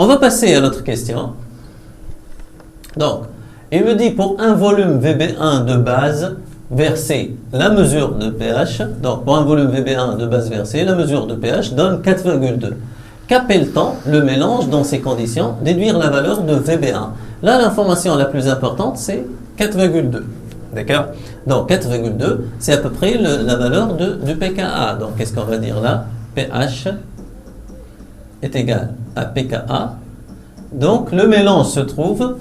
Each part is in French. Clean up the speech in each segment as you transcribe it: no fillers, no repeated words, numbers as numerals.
on va passer à l'autre question. Donc, il me dit pour un volume VB1 de base versé, la mesure de pH, donc pour un volume VB1 de base versé, la mesure de pH donne 4,2. Qu'appelle-t-on le mélange dans ces conditions? Déduire la valeur de VB1. Là, l'information la plus importante, c'est 4,2. D'accord? Donc, 4,2, c'est à peu près la valeur du pKa. Donc, qu'est-ce qu'on va dire là? pH est égal à pKa. Donc, le mélange se trouve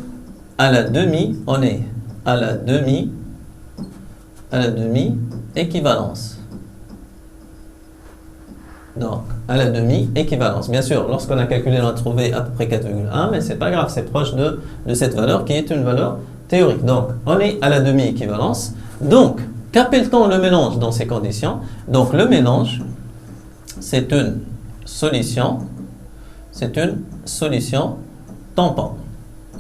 à la demi, on est à la demi-équivalence. Donc, à la demi-équivalence. Bien sûr, lorsqu'on a calculé, on a trouvé à peu près 4,1, mais c'est pas grave, c'est proche de cette valeur qui est une valeur théorique. Donc, on est à la demi-équivalence. Donc, qu'appelle-t-on le mélange dans ces conditions? Donc, le mélange, c'est une solution tampon.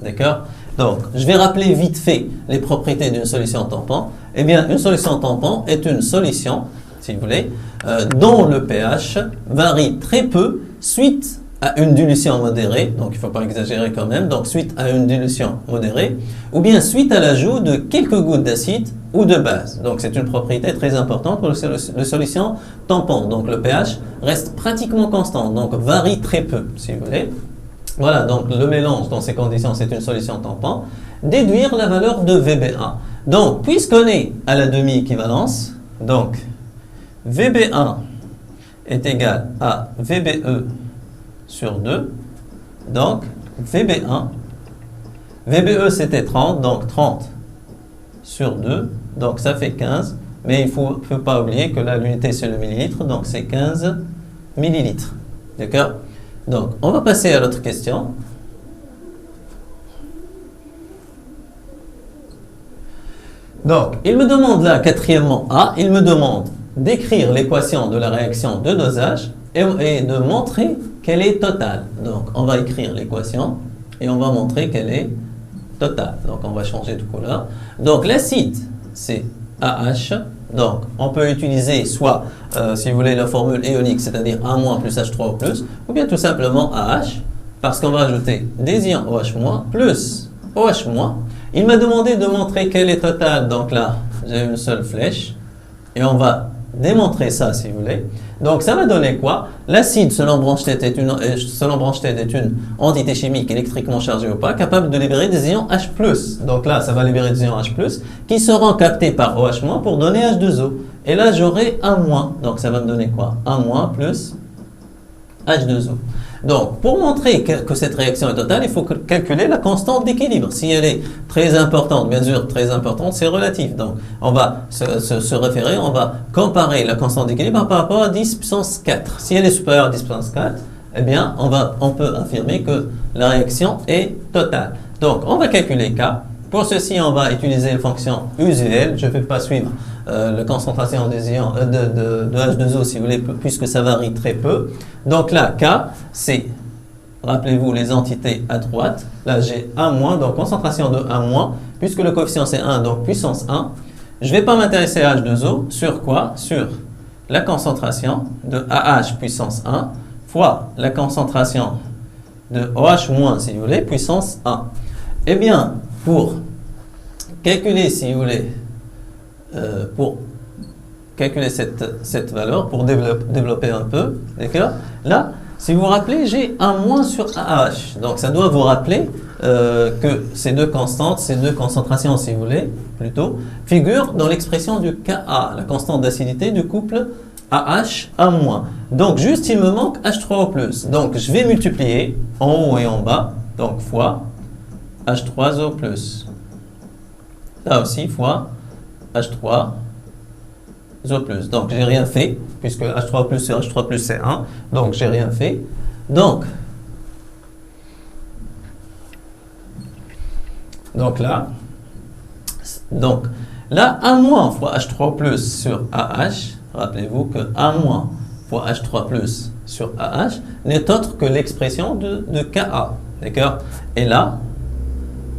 D'accord? Donc, je vais rappeler vite fait les propriétés d'une solution tampon. Eh bien, une solution tampon est une solution, si vous voulez, dont le pH varie très peu suite à une dilution modérée, donc il ne faut pas exagérer quand même, donc suite à une dilution modérée, ou bien suite à l'ajout de quelques gouttes d'acide ou de base. Donc c'est une propriété très importante pour les solutions tampons. Donc le pH reste pratiquement constant, donc varie très peu, si vous voulez. Voilà, donc le mélange dans ces conditions, c'est une solution tampon. Déduire la valeur de VB1. Donc, puisqu'on est à la demi-équivalence, donc VB1 est égal à VBE sur 2. Donc, VB1, VBE c'était 30, donc 30 sur 2, donc ça fait 15. Mais il ne faut pas oublier que là, l'unité c'est le millilitre, donc c'est 15 millilitres. D'accord? Donc, on va passer à l'autre question. Donc, il me demande là, quatrièmement A, il me demande d'écrire l'équation de la réaction de dosage et de montrer qu'elle est totale. Donc, on va écrire l'équation et on va montrer qu'elle est totale. Donc, on va changer de couleur. Donc, l'acide, c'est AH. Donc, on peut utiliser soit, si vous voulez, la formule ionique, c'est-à-dire A- plus H3O+, ou bien tout simplement AH, parce qu'on va ajouter des ions OH- plus OH-. Il m'a demandé de montrer qu'elle est totale. Donc là, j'ai une seule flèche, et on va démontrer ça, si vous voulez. Donc, ça va donner quoi? L'acide, selon Bronsted, est une entité chimique électriquement chargée ou pas, capable de libérer des ions H+. Donc là, ça va libérer des ions H+, qui seront captés par OH- pour donner H2O. Et là, j'aurai A-. Donc, ça va me donner quoi? A- plus H2O. Donc, pour montrer que cette réaction est totale, il faut calculer la constante d'équilibre. Si elle est très importante, bien sûr, très importante, c'est relatif. Donc, on va se référer, on va comparer la constante d'équilibre par rapport à 10 puissance 4. Si elle est supérieure à 10 puissance 4, eh bien, on peut affirmer que la réaction est totale. Donc, on va calculer K. Pour ceci, on va utiliser la fonction usuelle. Je ne vais pas suivre la concentration des ions de H2O, si vous voulez, puisque ça varie très peu. Donc là, K, c'est, rappelez-vous, les entités à droite. Là, j'ai A-, donc concentration de A-, puisque le coefficient c'est 1, donc puissance 1. Je ne vais pas m'intéresser à H2O. Sur quoi? Sur la concentration de AH puissance 1 fois la concentration de OH-, si vous voulez, puissance 1. Eh bien, pour calculer, si vous voulez, cette valeur, pour développer un peu, d'accord? Là, si vous vous rappelez, j'ai A- sur AH. Donc, ça doit vous rappeler que ces deux constantes, ces deux concentrations, si vous voulez, plutôt, figurent dans l'expression du Ka, la constante d'acidité du couple AH, A-. Donc, juste, il me manque H3O+. Donc, je vais multiplier en haut et en bas, donc fois H3O+. Là aussi, fois H3O+. Donc, j'ai rien fait, puisque H3O+, sur H3+, c'est 1. Donc, j'ai rien fait. Donc là, A- fois H3+ sur AH, rappelez-vous que A- fois H3+ sur AH n'est autre que l'expression de Ka. D'accord? Et là,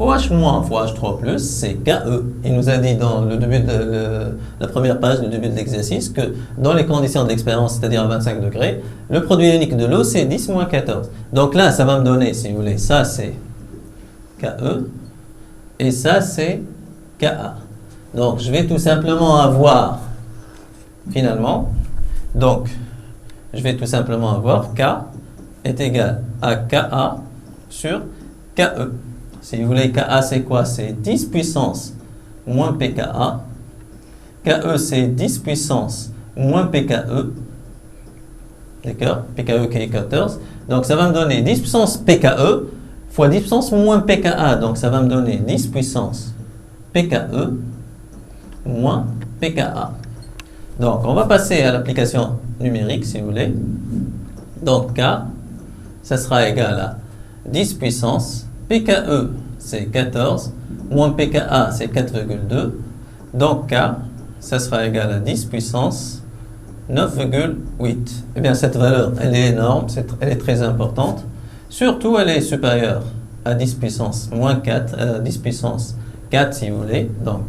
OH- fois H3+, c'est KE. Il nous a dit dans le début de la première page, le début de l'exercice, que dans les conditions d'expérience, c'est-à-dire à 25 degrés, le produit ionique de l'eau, c'est 10 - 14. Donc là, ça va me donner, si vous voulez, ça c'est KE, et ça c'est KA. Donc, je vais tout simplement avoir, finalement, donc, je vais tout simplement avoir K est égal à KA sur KE. Si vous voulez, KA c'est quoi? C'est 10 puissance moins PKA. KE c'est 10 puissance moins PKE. D'accord? PKE qui est 14. Donc ça va me donner 10 puissance PKE fois 10 puissance moins PKA. Donc ça va me donner 10 puissance PKE moins PKA. Donc on va passer à l'application numérique si vous voulez. Donc K, ça sera égal à 10 puissance PKE, c'est 14, moins PKA, c'est 4,2. Donc K, ça sera égal à 10 puissance 9,8. Eh bien, cette valeur, elle est énorme, elle est très importante. Surtout, elle est supérieure à 10 puissance moins 4, 10 puissance 4, si vous voulez. Donc,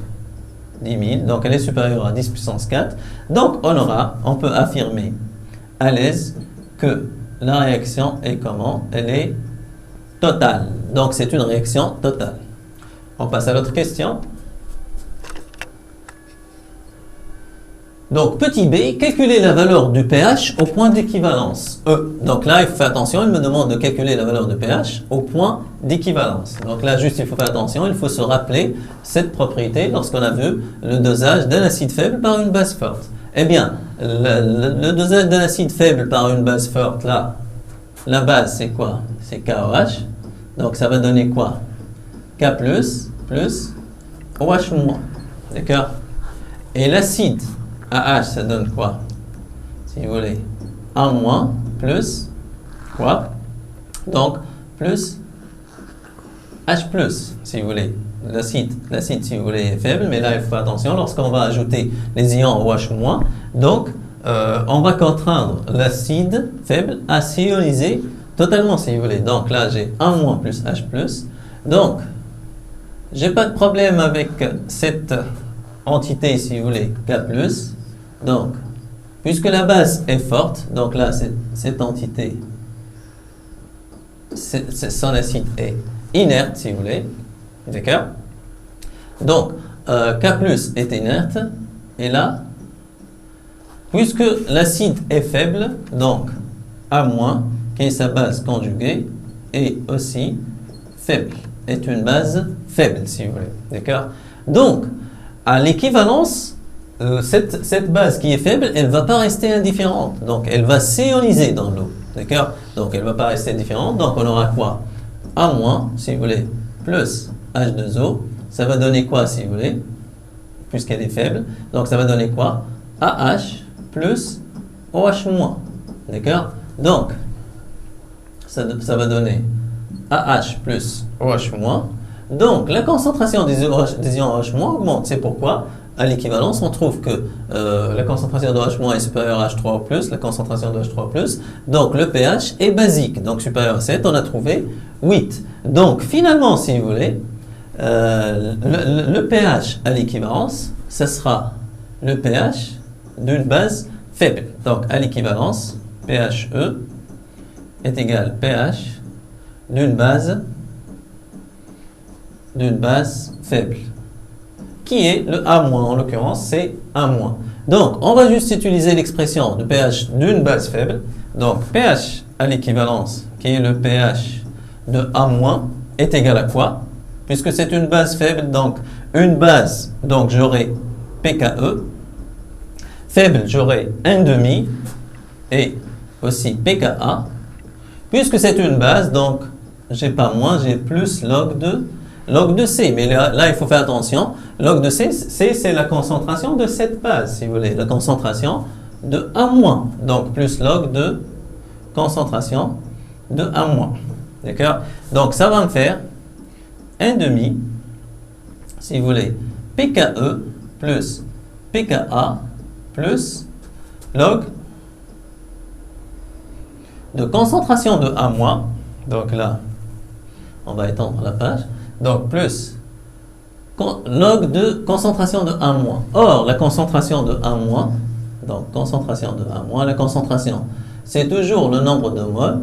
10 000. Donc, elle est supérieure à 10 puissance 4. Donc, on peut affirmer à l'aise que la réaction est comment? Elle est totale. Donc, c'est une réaction totale. On passe à l'autre question. Donc, petit b, calculer la valeur du pH au point d'équivalence. E. Donc là, il faut faire attention, il me demande de calculer la valeur du pH au point d'équivalence. Donc là, juste, il faut faire attention, il faut se rappeler cette propriété lorsqu'on a vu le dosage d'un acide faible par une base forte. Eh bien, le dosage d'un acide faible par une base forte, là, la base, c'est quoi? C'est KOH. Donc, ça va donner quoi? K plus OH moins. D'accord? Et l'acide AH, ça donne quoi? Si vous voulez, A moins plus quoi? Donc, plus H plus, si vous voulez. L'acide, si vous voulez, est faible, mais là, il faut faire attention lorsqu'on va ajouter les ions OH-. Donc, on va contraindre l'acide faible à s'ioniser totalement, si vous voulez. Donc là, j'ai A- plus H plus. Donc, j'ai pas de problème avec cette entité, si vous voulez, K plus. Donc, puisque la base est forte, donc là, cette entité, son acide est inerte, si vous voulez. D'accord? Donc, K plus est inerte. Et là, puisque l'acide est faible, donc A-, qui est sa base conjuguée, est aussi faible, est une base faible, si vous voulez. D'accord? Donc, à l'équivalence, cette base qui est faible, elle ne va pas rester indifférente. Donc, elle va s'ioniser dans l'eau. D'accord? Donc, elle ne va pas rester indifférente. Donc, on aura quoi? A-, si vous voulez, plus H2O. Ça va donner quoi, si vous voulez? Puisqu'elle est faible. Donc, ça va donner quoi? AH plus OH-. D'accord? Donc, ça va donner AH plus OH-. Donc, la concentration des ions OH- augmente. C'est pourquoi, à l'équivalence, on trouve que la concentration de OH- est supérieure à H3+, la concentration de H3+. Donc, le pH est basique. Donc, supérieur à 7, on a trouvé 8. Donc, finalement, si vous voulez, le pH à l'équivalence, ce sera le pH d'une base faible. Donc, à l'équivalence, pHe est égal pH d'une base faible, qui est le A-, en l'occurrence, c'est A-. Donc, on va juste utiliser l'expression de pH d'une base faible. Donc, pH à l'équivalence, qui est le pH de A-, est égal à quoi? Puisque c'est une base faible, donc une base, donc j'aurai PKE. Faible, j'aurai 1,5 et aussi PKA. Puisque c'est une base, donc j'ai pas moins, j'ai plus log de C. Mais là, il faut faire attention. Log de C, c'est la concentration de cette base, si vous voulez. La concentration de A-. Donc, plus log de concentration de A-. D'accord? Donc, ça va me faire 1,5, si vous voulez, PKE plus PKA plus log de concentration de A-. Donc là, on va étendre la page. Donc, plus log de concentration de 1 mois. Or, la concentration de 1 mois, donc concentration de 1 mois, la concentration, c'est toujours le nombre de moles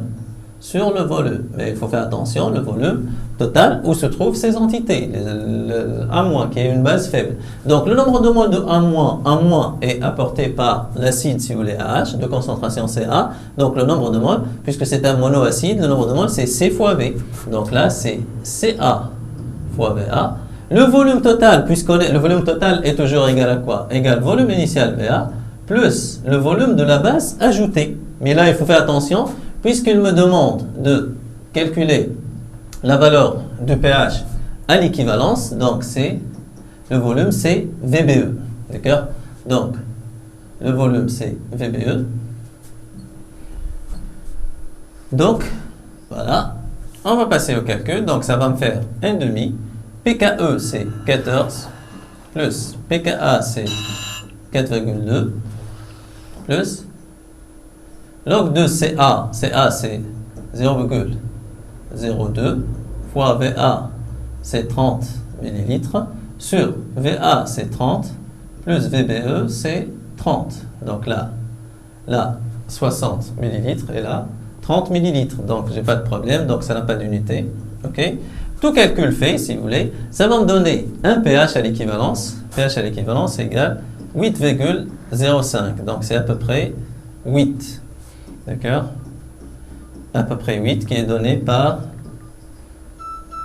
sur le volume. Mais il faut faire attention, le volume total où se trouvent ces entités. Le 1 mois qui est une base faible. Donc, le nombre de moles de 1 mois est apporté par l'acide, si vous voulez, AH, de concentration CA. Donc, le nombre de moles, puisque c'est un monoacide, le nombre de moles, c'est C fois V. Donc là, c'est CA fois VA. Le volume total, le volume total est toujours égal à quoi? Égal volume initial VA plus le volume de la base ajoutée. Mais là, il faut faire attention, puisqu'il me demande de calculer la valeur du pH à l'équivalence, donc le volume c'est VBE. D'accord? Donc, le volume c'est VBE. Donc, voilà. On va passer au calcul. Donc, ça va me faire 1,5. PKE c'est 14 plus PKA c'est 4,2 plus log de CA c'est 0,02 fois VA c'est 30 ml sur VA c'est 30 plus VBE c'est 30. Donc là 60 ml et là 30 ml. Donc j'ai pas de problème, donc ça n'a pas d'unité. Ok. Tout calcul fait, si vous voulez, ça va me donner un pH à l'équivalence. pH à l'équivalence égale 8,05. Donc, c'est à peu près 8. D'accord? À peu près 8 qui est donné par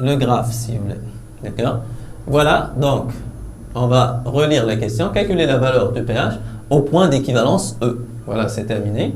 le graphe, si vous voulez. D'accord? Voilà, donc, on va relire la question. Calculer la valeur du pH au point d'équivalence E. Voilà, c'est terminé.